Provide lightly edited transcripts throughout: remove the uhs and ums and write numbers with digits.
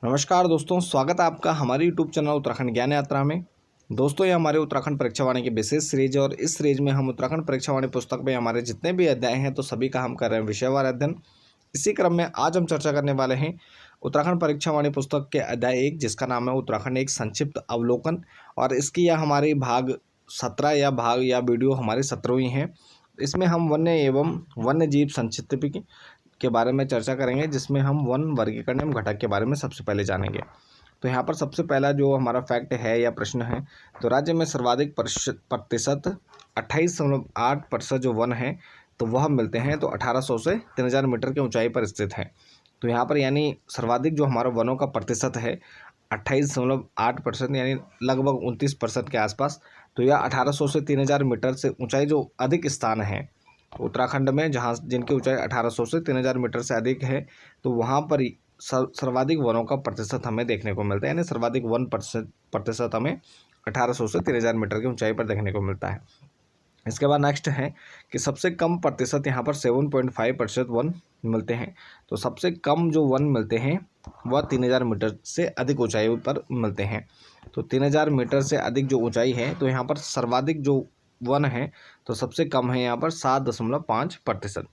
नमस्कार दोस्तों, स्वागत है आपका हमारे YouTube चैनल उत्तराखंड ज्ञान यात्रा में। दोस्तों, ये हमारे उत्तराखंड परीक्षा वाणी की विशेष सीरीज है और इस सीरीज में हम उत्तराखंड परीक्षा वाणी पुस्तक में हमारे जितने भी अध्याय हैं तो सभी का हम कर रहे हैं विषयवार अध्ययन। इसी क्रम में आज हम चर्चा करने वाले हैं उत्तराखंड परीक्षा वाणी पुस्तक के अध्याय 1, जिसका नाम है उत्तराखंड एक संक्षिप्त अवलोकन। और इसकी यह हमारी भाग 17 या वीडियो हमारी 17वीं है। इसमें हम वन्य एवं वन्य जीव संक्षिप्त के बारे में चर्चा करेंगे, जिसमें हम वन वर्गीकरण एवं घटक के बारे में सबसे पहले जानेंगे। तो यहाँ पर सबसे पहला जो हमारा फैक्ट है या प्रश्न है, तो राज्य में सर्वाधिक प्रतिशत 28.8% जो वन है तो वह मिलते हैं तो 1800 से 3000 मीटर की ऊंचाई पर स्थित है। तो यहाँ पर यानी सर्वाधिक जो हमारा वनों का प्रतिशत है 28.8%, यानी लगभग 29% के आसपास। तो यह 1800 से 3000 मीटर से ऊंचाई जो अधिक स्थान है उत्तराखंड में, जहाँ जिनकी ऊंचाई 1800 से 3000 मीटर से अधिक है, तो वहाँ पर सर्वाधिक वनों का प्रतिशत हमें देखने को मिलता है। यानी सर्वाधिक वन प्रतिशत हमें 1800 से 3000 मीटर की ऊंचाई पर देखने को मिलता है। इसके बाद नेक्स्ट है कि सबसे कम प्रतिशत यहाँ पर 7.5% वन मिलते हैं। तो सबसे कम जो वन मिलते हैं वह 3000 मीटर से अधिक ऊंचाई पर मिलते हैं। तो 3000 मीटर से अधिक जो ऊंचाई है, तो यहाँ पर सर्वाधिक जो वन है तो सबसे कम है यहाँ पर 7.5%।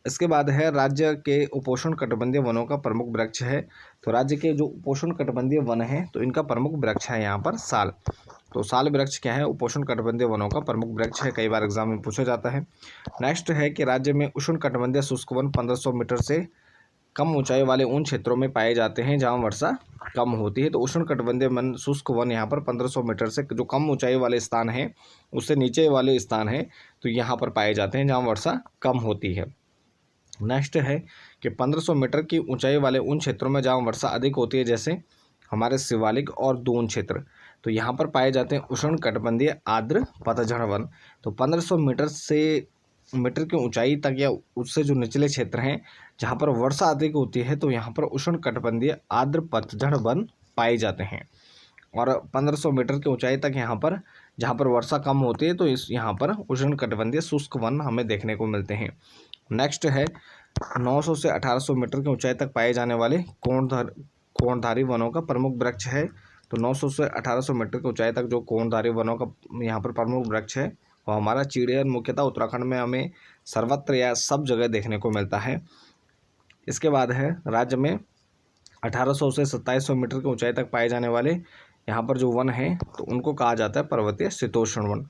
इसके बाद है राज्य के उपोष्ण कटिबंधीय वनों का प्रमुख वृक्ष है। तो राज्य के जो उपोष्ण कटिबंधीय वन है तो इनका प्रमुख वृक्ष है यहाँ पर साल। तो साल वृक्ष क्या है? उपोष्ण कटिबंधीय वनों का प्रमुख वृक्ष है, कई बार एग्जाम में पूछा जाता है। नेक्स्ट है कि राज्य में उष्ण कटिबंधीय शुष्क वन 1500 मीटर से कम ऊंचाई वाले उन क्षेत्रों में पाए जाते हैं जहां वर्षा कम होती है। तो उष्ण कटिबंधीय वन शुष्क वन यहाँ पर 1500 मीटर से जो कम ऊंचाई वाले स्थान हैं उससे नीचे वाले स्थान हैं तो यहाँ पर पाए जाते हैं जहां वर्षा कम होती है। नेक्स्ट है कि 1500 मीटर की ऊंचाई वाले उन क्षेत्रों में जहाँ वर्षा अधिक होती है, जैसे हमारे शिवालिक और दून क्षेत्र, तो यहाँ पर पाए जाते हैं उष्ण कटिबंधीय आर्द्र पतझड़ वन। तो 1500 मीटर की ऊंचाई तक या उससे जो निचले क्षेत्र हैं जहाँ पर वर्षा अधिक होती है, तो यहाँ पर उष्ण कटिबंधीय आर्द्र पतझड़ वन पाए जाते हैं। और 1500 मीटर की ऊंचाई तक यहाँ पर जहाँ पर वर्षा कम होती है तो यहाँ पर उष्ण कटिबंधीय शुष्क वन हमें देखने को मिलते हैं। नेक्स्ट है 900 से 1800 मीटर की ऊंचाई तक पाए जाने वाले कोणधारी वनों का प्रमुख वृक्ष है। तो 900 से 1800 मीटर की ऊंचाई तक जो कोणधारी वनों का यहाँ पर प्रमुख वृक्ष है वो हमारा चीड़ियन मुख्यतः उत्तराखंड में हमें सर्वत्र या सब जगह देखने को मिलता है। इसके बाद है राज्य में 1800 से 2700 मीटर की ऊंचाई तक पाए जाने वाले यहाँ पर जो वन है तो उनको कहा जाता है पर्वतीय शीतोष्ण वन।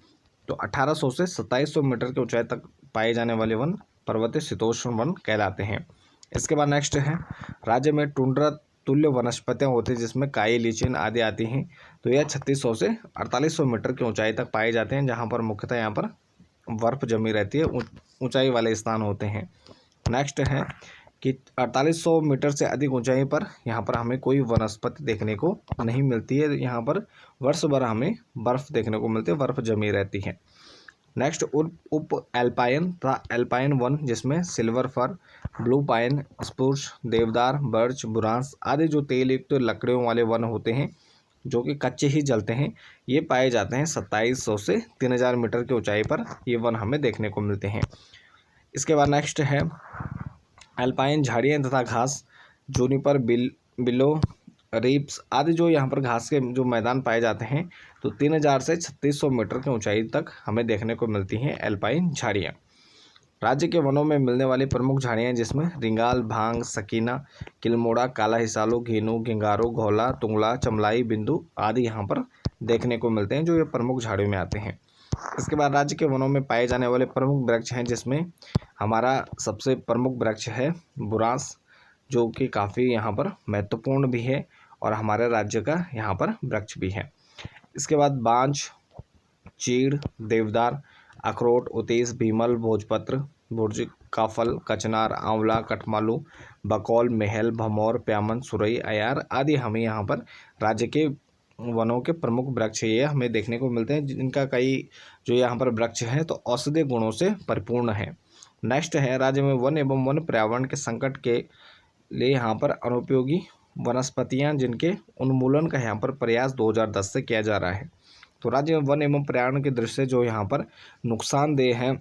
तो 1800 से 2700 मीटर की ऊंचाई तक पाए जाने वाले वन पर्वतीय शीतोष्ण वन कहलाते हैं। इसके बाद नेक्स्ट है राज्य में टुंड्रा तुल्य वनस्पतियाँ होती हैं जिसमें काई, लीचिन आदि आती हैं। तो यह 3600 से 4800 मीटर की ऊंचाई तक पाए जाते हैं, जहाँ पर मुख्यतः यहाँ पर बर्फ जमी रहती है, ऊंचाई वाले स्थान होते हैं। नेक्स्ट है कि 4800 मीटर से अधिक ऊंचाई पर यहाँ पर हमें कोई वनस्पति देखने को नहीं मिलती है। यहाँ पर वर्ष भर हमें बर्फ देखने को मिलती है, बर्फ जमी रहती है। नेक्स्ट उप एल्पाइन तथा एल्पाइन वन, जिसमें silver fir, blue pine, spruce, देवदार, बर्च, बुरांस आदि जो तेल युक्त लकड़ियों वाले वन होते हैं जो कि कच्चे ही जलते हैं, ये पाए जाते हैं 2700 से 3000 मीटर की ऊंचाई पर ये वन हमें देखने को मिलते हैं। इसके बाद नेक्स्ट है अल्पाइन झाड़ियाँ तथा घास, जूनिपर, बिलो, रीप्स आदि जो यहाँ पर घास के जो मैदान पाए जाते हैं तो 3000 से 3600 मीटर की ऊंचाई तक हमें देखने को मिलती हैं अल्पाइन झाड़ियाँ। राज्य के वनों में मिलने वाली प्रमुख झाड़ियाँ जिसमें रिंगाल, भांग, सकीना, किलमोड़ा, काला हिसालो, घेनु, गिंगारो, घोला, तुंगला, चमलाई, बिंदु आदि यहाँ पर देखने को मिलते हैं जो ये प्रमुख झाड़ियों में आते हैं। इसके बाद राज्य के वनों में पाए जाने वाले प्रमुख वृक्ष हैं, जिसमें हमारा सबसे प्रमुख वृक्ष है बुरांस, जो कि काफ़ी यहाँ पर महत्वपूर्ण भी है और हमारे राज्य का यहाँ पर वृक्ष भी है। इसके बाद बांज, चीड़, देवदार, अखरोट, उतीस, भीमल, भोजपत्र, बुर्ज का फल, कचनार, आंवला, कठमालू, बकौल, महल, भमौर, प्यामन, सुरई, अयार आदि हमें यहाँ पर राज्य के वनों के प्रमुख वृक्ष ये हमें देखने को मिलते हैं, जिनका कई जो यहाँ पर वृक्ष हैं तो औषधीय गुणों से परिपूर्ण है। नेक्स्ट है राज्य में वन एवं वन पर्यावरण के संकट के लिए यहाँ पर अनुपयोगी वनस्पतियाँ जिनके उन्मूलन का यहाँ पर प्रयास 2010 से किया जा रहा है। तो राज्य में वन एवं पर्यावरण की दृष्टि से जो यहाँ पर नुकसानदेह हैं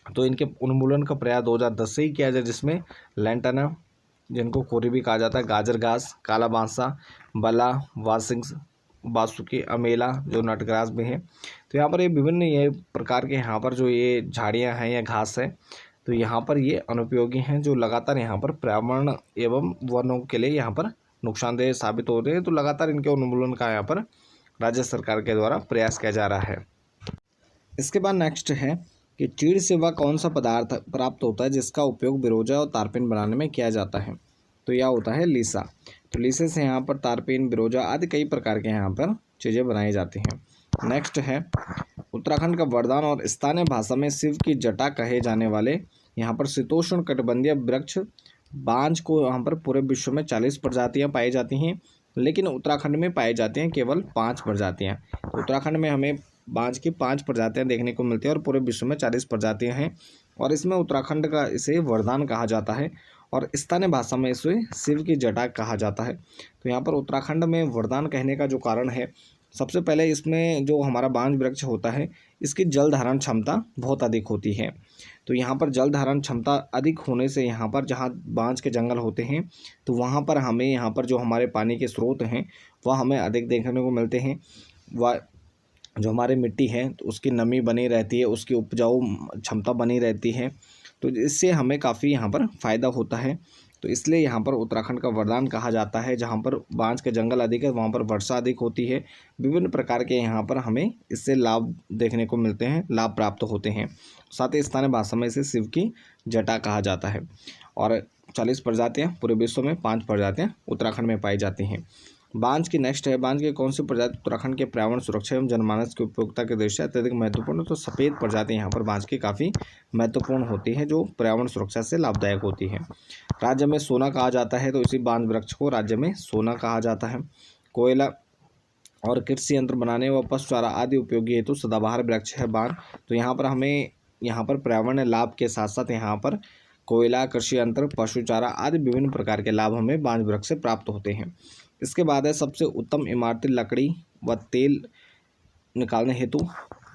तो इनके उन्मूलन का प्रयास 2010 से ही किया जाए, जिसमें लैंटाना, जिनको कोरी भी कहा जाता है, गाजर घास, काला बांसा, बला, वासिंग्स, बासुकी, अमेला, जो नटग्रास भी है। तो यहाँ पर ये विभिन्न ये प्रकार के यहाँ पर जो ये झाड़ियाँ हैं या घास है, तो यहाँ पर ये अनुपयोगी हैं, जो लगातार यहाँ पर पर्यावरण एवं वनों के लिए यहाँ पर नुकसानदेह साबित हो रहे हैं। तो लगातार इनके उन्मूलन का यहाँ पर राज्य सरकार के द्वारा प्रयास किया जा रहा है। इसके बाद नेक्स्ट है कि चीड़ से वह कौन सा पदार्थ प्राप्त होता है जिसका उपयोग बिरोजा और तारपीन बनाने में किया जाता है। तो यह होता है लीसा। तो लीसे से यहाँ पर तारपीन, बिरोजा आदि कई प्रकार के यहाँ पर चीज़ें बनाई जाती हैं। नेक्स्ट है उत्तराखंड का वरदान और स्थानीय भाषा में शिव की जटा कहे जाने वाले यहाँ पर शीतोष्ण कटिबंधीय वृक्ष बांज को यहाँ पर पूरे विश्व में 40 प्रजातियाँ पाई जाती हैं, लेकिन उत्तराखंड में पाई जाती हैं केवल 5 प्रजातियाँ। तो उत्तराखंड में हमें बांज की 5 प्रजातियाँ देखने को मिलती हैं और पूरे विश्व में 40 प्रजातियाँ हैं, और इसमें उत्तराखंड का इसे वरदान कहा जाता है और स्थानीय भाषा में इसे शिव की जटा कहा जाता है। तो यहाँ पर उत्तराखंड में वरदान कहने का जो कारण है, सबसे पहले इसमें जो हमारा बांज वृक्ष होता है, इसकी जल धारण क्षमता बहुत अधिक होती है। तो यहाँ पर जल धारण क्षमता अधिक होने से यहाँ पर जहाँ बांज के जंगल होते हैं, तो वहाँ पर हमें यहाँ पर जो हमारे पानी के स्रोत हैं वह हमें अधिक देखने को मिलते हैं। वह जो हमारी मिट्टी है तो उसकी नमी बनी रहती है, उसकी उपजाऊ क्षमता बनी रहती है, तो इससे हमें काफ़ी यहाँ पर फ़ायदा होता है। तो इसलिए यहाँ पर उत्तराखंड का वरदान कहा जाता है। जहाँ पर बांज के जंगल अधिक है वहाँ पर वर्षा अधिक होती है, विभिन्न प्रकार के यहाँ पर हमें इससे लाभ देखने को मिलते हैं, लाभ प्राप्त होते हैं। साथ ही स्थानीय भाषा में इसे शिव की जटा कहा जाता है और 40 प्रजातियाँ पूरे विश्व में, 5 प्रजातियाँ उत्तराखंड में पाई जाती हैं। बांज की नेक्स्ट है, बांज की कौन सी प्रजाति उत्तराखंड के पर्यावरण सुरक्षा एवं जनमानस की उपयोगिता के दृष्टि से अत्यधिक महत्वपूर्ण। तो सफ़ेद प्रजाति यहाँ पर बांज की काफ़ी महत्वपूर्ण होती है, जो पर्यावरण सुरक्षा से लाभदायक होती है। राज्य में सोना कहा जाता है, तो इसी बांज वृक्ष को राज्य में सोना कहा जाता है। कोयला और कृषि यंत्र बनाने व पशु चारा आदि उपयोगी हेतु सदाबहार वृक्ष है बांज। तो यहाँ पर हमें यहाँ पर पर्यावरण लाभ के साथ साथ यहाँ पर कोयला, कृषि यंत्र, पशु चारा आदि विभिन्न प्रकार के लाभ हमें बांज वृक्ष से प्राप्त होते हैं। इसके बाद है सबसे उत्तम इमारती लकड़ी व तेल निकालने हेतु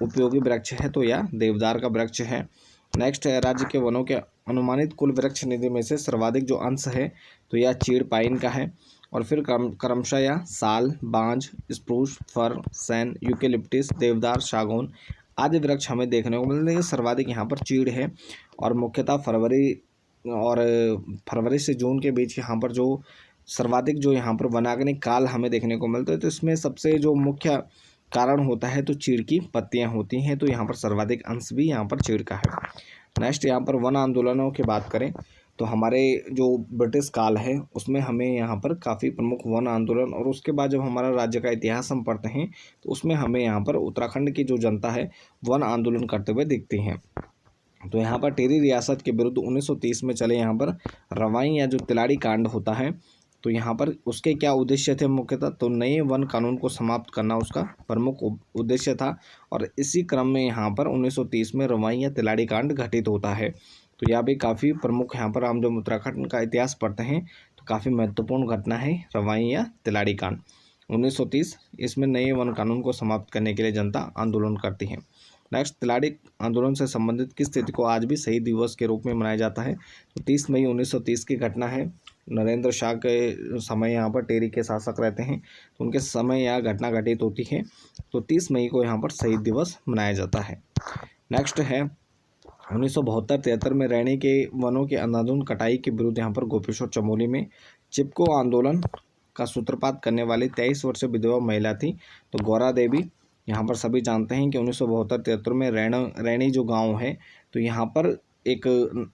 उपयोगी वृक्ष है, तो यह देवदार का वृक्ष है। नेक्स्ट है राज्य के वनों के अनुमानित कुल वृक्ष निधि में से सर्वाधिक जो अंश है तो यह चीड़ पाइन का है, और फिर क्रमशः यह साल, बांज, स्प्रूस, फर, सैन, यूकेलिप्टिस, देवदार, सागौन आदि वृक्ष हमें देखने को मिलते हैं। सर्वाधिक यहाँ पर चीड़ है और मुख्यतः फरवरी से जून के बीच यहाँ पर जो सर्वाधिक जो यहाँ पर वनाग्नि काल हमें देखने को मिलता है। तो इसमें सबसे जो मुख्य कारण होता है तो चीड़ की पत्तियाँ होती हैं, तो यहाँ पर सर्वाधिक अंश भी यहाँ पर चीड़ का है। नेक्स्ट यहाँ पर वन आंदोलनों की बात करें तो हमारे जो ब्रिटिश काल है उसमें हमें यहाँ पर काफ़ी प्रमुख वन आंदोलन, और उसके बाद जब हमारा राज्य का इतिहास हम पढ़ते हैं तो उसमें हमें यहाँ पर उत्तराखंड की जो जनता है वन आंदोलन करते हुए दिखती हैं। तो यहाँ पर टिहरी रियासत के विरुद्ध 1930 में चले यहाँ पर रवाई या जो तिलाड़ी कांड होता है, तो यहाँ पर उसके क्या उद्देश्य थे मुख्यतः, तो नए वन कानून को समाप्त करना उसका प्रमुख उद्देश्य था। और इसी क्रम में यहाँ पर 1930 में रवाई या तिलाड़ी कांड घटित होता है। तो यह भी काफ़ी प्रमुख, यहाँ पर हम जब उत्तराखंड का इतिहास पढ़ते हैं तो काफ़ी महत्वपूर्ण घटना है रवाई या तिलाड़ी कांड 1930। इसमें नए वन कानून को समाप्त करने के लिए जनता आंदोलन करती है। नेक्स्ट, तिलाड़ी आंदोलन से संबंधित किस तिथि को आज भी शहीद दिवस के रूप में मनाया जाता है, तो 30 मई 1930 की घटना है। नरेंद्र शाह के समय यहाँ पर टिहरी के शासक रहते हैं, तो उनके समय यह घटना घटित होती है, तो 30 मई को यहाँ पर शहीद दिवस मनाया जाता है। नेक्स्ट है 1972-73 में रैणी के वनों के अंधाधुंध कटाई के विरुद्ध यहाँ पर गोपेश्वर चमोली में चिपको आंदोलन का सूत्रपात करने वाली 23 वर्षीय विधवा महिला थी, तो गौरा देवी। यहाँ पर सभी जानते हैं कि 1972-73 में रैणी जो गांव है तो यहाँ पर एक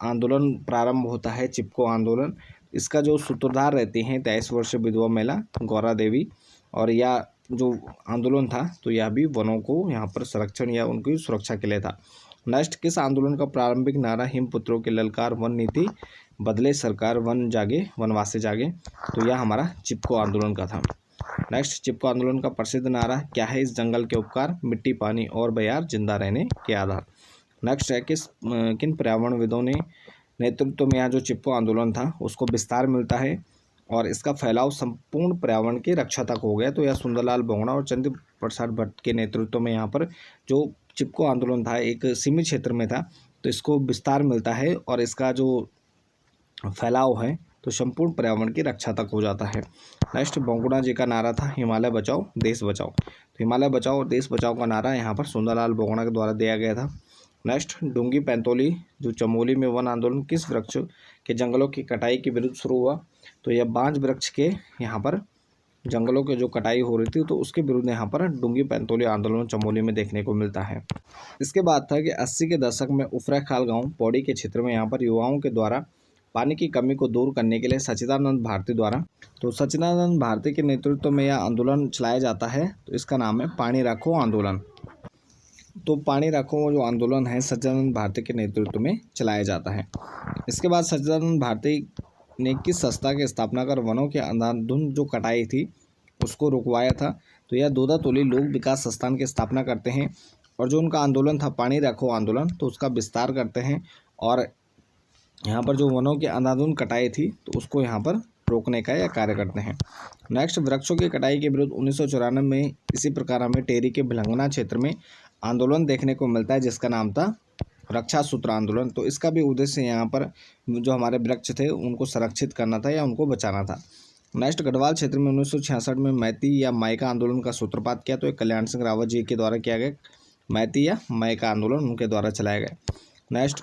आंदोलन प्रारंभ होता है, चिपको आंदोलन। इसका जो सूत्रधार रहती हैं 23 वर्षीय विधवा महिला गौरा देवी, और यह जो आंदोलन था तो यह भी वनों को यहाँ पर संरक्षण या उनकी सुरक्षा के लिए था। नेक्स्ट, किस आंदोलन का प्रारंभिक नारा हिमपुत्रों के ललकार वन नीति बदले सरकार वन जागे वनवासी जागे, तो यह हमारा चिपको आंदोलन का था। नेक्स्ट, चिपको आंदोलन का प्रसिद्ध नारा क्या है, इस जंगल के उपकार मिट्टी पानी और बयार जिंदा रहने के आधार। नेक्स्ट है किन पर्यावरणविदों ने नेतृत्व में यहाँ जो चिपको आंदोलन था उसको विस्तार मिलता है और इसका फैलाव संपूर्ण पर्यावरण की रक्षा तक हो गया, तो यह सुंदरलाल बोगड़ा और चंद्र प्रसाद भट्ट के नेतृत्व में यहाँ पर जो चिपको आंदोलन था एक सीमित क्षेत्र में था, तो इसको विस्तार मिलता है और इसका जो फैलाव है तो संपूर्ण पर्यावरण की रक्षा तक हो जाता है। नेक्स्ट बहुगुणा जी का नारा था हिमालय बचाओ देश बचाओ, तो हिमालय बचाओ और देश बचाओ का नारा यहाँ पर सुंदरलाल बहुगुणा के द्वारा दिया गया था। नेक्स्ट डूंगी पैंतोली जो चमोली में वन आंदोलन किस वृक्ष के जंगलों की कटाई के विरुद्ध शुरू हुआ, तो यह बांज वृक्ष के यहाँ पर जंगलों के जो कटाई हो रही थी तो उसके विरुद्ध यहाँ पर डूंगी पैंतोली आंदोलन चमोली में देखने को मिलता है। इसके बाद था कि 80 के दशक में उफरैखाल गांव पौड़ी के क्षेत्र में यहाँ पर युवाओं के द्वारा पानी की कमी को दूर करने के लिए सच्चिदानंद भारती द्वारा, तो सच्चिदानंद भारती के नेतृत्व में यह आंदोलन चलाया जाता है। तो इसका नाम है पानी रखो आंदोलन। तो पानी रखो जो आंदोलन है सच्चिदानंद भारती के नेतृत्व में चलाया जाता है। इसके बाद सच्चिदानंद भारती ने किस संस्था की स्थापना कर वनों के अंधाधुंध जो कटाई थी उसको रुकवाया था, तो यह दोदा तोली लोक विकास संस्थान की स्थापना करते हैं और जो उनका आंदोलन था पानी रखो आंदोलन तो उसका विस्तार करते हैं और यहाँ पर जो वनों की अंधाधुंध कटाई थी तो उसको यहाँ पर रोकने का यह कार्य करते हैं। नेक्स्ट वृक्षों की कटाई के विरुद्ध 1994 में इसी प्रकार हमें टेरी के भिलंगना क्षेत्र में आंदोलन देखने को मिलता है जिसका नाम था रक्षा सूत्र आंदोलन। तो इसका भी उद्देश्य यहाँ पर जो हमारे वृक्ष थे उनको संरक्षित करना था या उनको बचाना था। नेक्स्ट गढ़वाल क्षेत्र में 1966 में मैती या मायका आंदोलन का सूत्रपात किया, तो एक कल्याण सिंह रावत जी के द्वारा किया गया। मैती या मायका आंदोलन उनके द्वारा चलाया गया। नेक्स्ट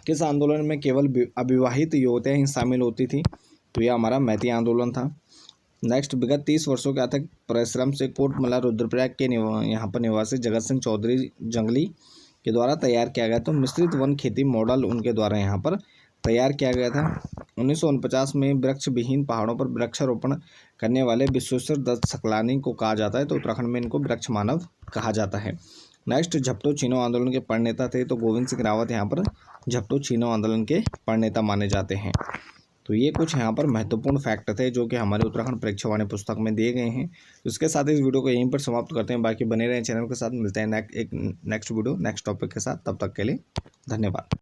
किस आंदोलन में केवल अविवाहित युवतियाँ ही शामिल होती थी, तो यह हमारा मैती आंदोलन था। नेक्स्ट विगत 30 वर्षों के अथक परिश्रम से कोटमला रुद्रप्रयाग के यहाँ पर निवासी जगत सिंह चौधरी जंगली के द्वारा तैयार किया गया, तो मिश्रित वन खेती मॉडल उनके द्वारा यहाँ पर तैयार किया गया था। 1949 में वृक्ष विहीन पहाड़ों पर वृक्षारोपण करने वाले विश्वेश्वर दत्त सकलानी को कहा जाता है, तो उत्तराखंड में इनको वृक्ष मानव कहा जाता है। नेक्स्ट झपटो चीनो आंदोलन के प्रणेता थे, तो गोविंद सिंह रावत यहाँ पर झपटो चीनो आंदोलन के प्रणेता माने जाते हैं। तो ये कुछ यहाँ पर महत्वपूर्ण फैक्ट थे जो कि हमारे उत्तराखंड परीक्षावाणी पुस्तक में दिए गए हैं। तो इसके साथ इस वीडियो को यहीं पर समाप्त करते हैं। बाकी बने रहें चैनल के साथ, मिलते हैं नेक्स्ट वीडियो नेक्स्ट टॉपिक के साथ। तब तक के लिए धन्यवाद।